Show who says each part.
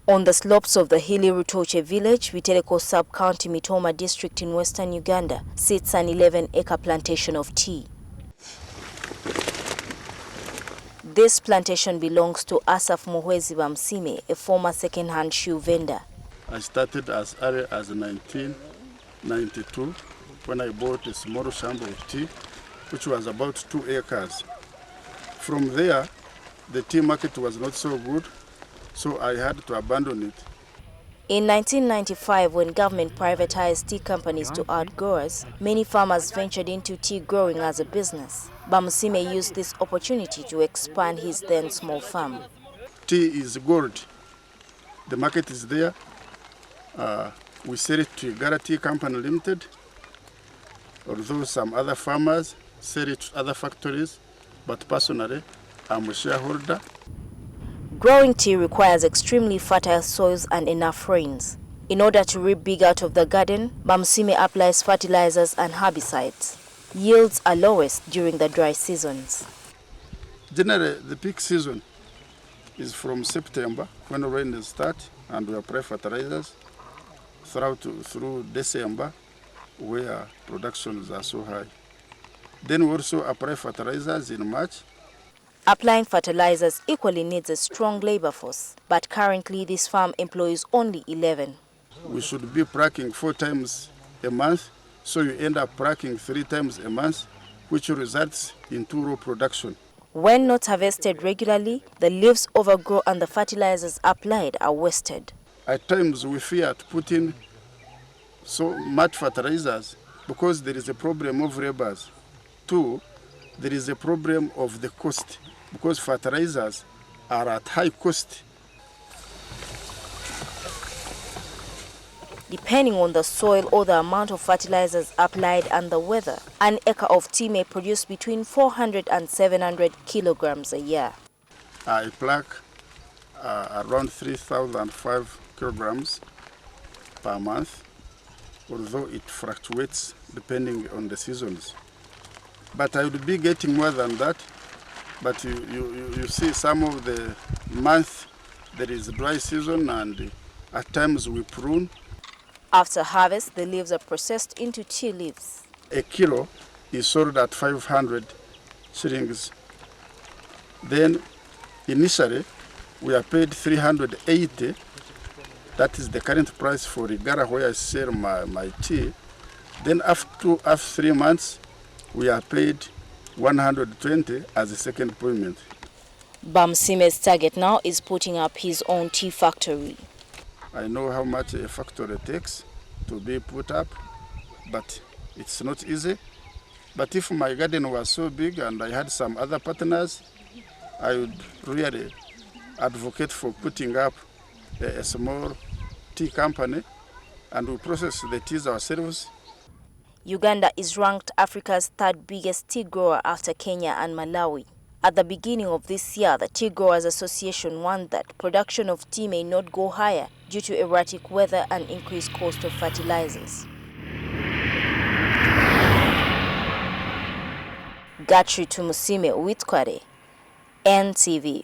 Speaker 1: On the slopes of the hilly Rutoche village, Bitereko sub-county Mitoma district in western Uganda, sits an 11-acre plantation of tea. This plantation belongs to Asaf Muhwezi Bamsime, a former second-hand shoe vendor.
Speaker 2: I started as early as 1992 when I bought a small shambo of tea, which was about 2 acres. From there, the tea market was not so good, so I had to abandon it.
Speaker 1: In 1995, when government privatized tea companies to outgrowers, many farmers ventured into tea growing as a business. Bamsime used this opportunity to expand his then small farm.
Speaker 2: Tea is gold. The market is there. We sell it to Gara Tea Company Limited, although some other farmers sell it to other factories, but personally, I'm a shareholder.
Speaker 1: Growing tea requires extremely fertile soils and enough rains. In order to reap big out of the garden, Bamsime applies fertilizers and herbicides. Yields are lowest during the dry seasons.
Speaker 2: Generally, the peak season is from September, when the rain starts, and we apply fertilizers through December, where productions are so high. Then we also apply fertilizers in March.
Speaker 1: Applying fertilizers equally needs a strong labor force, but currently this farm employs only 11.
Speaker 2: We should be plucking 4 times a month, so you end up plucking 3 times a month, which results in 2 row production.
Speaker 1: When not harvested regularly, the leaves overgrow and the fertilizers applied are wasted.
Speaker 2: At times we fear to put in so much fertilizers because there is a problem of laborers. 2, there is a problem of the cost, because fertilizers are at high cost.
Speaker 1: Depending on the soil or the amount of fertilizers applied and the weather, an acre of tea may produce between 400 and 700 kilograms a year.
Speaker 2: I pluck around 3,005 kilograms per month, although it fluctuates depending on the seasons. But I would be getting more than that. But you see some of the months there is dry season, and at times we prune.
Speaker 1: After harvest, the leaves are processed into tea leaves.
Speaker 2: A kilo is sold at 500 shillings. Then initially we are paid 380. That is the current price for Igara where I sell my tea. Then after 3 months we are paid 120 as a second payment.
Speaker 1: Bamsime's target now is putting up his own tea factory.
Speaker 2: I know how much a factory takes to be put up, but it's not easy. But if my garden was so big and I had some other partners, I would really advocate for putting up a small tea company, and we process the teas ourselves.
Speaker 1: Uganda is ranked Africa's 3rd biggest tea grower after Kenya and Malawi. At the beginning of this year, the Tea Growers Association warned that production of tea may not go higher due to erratic weather and increased cost of fertilizers. Gatri Tumusime Witkware, NTV.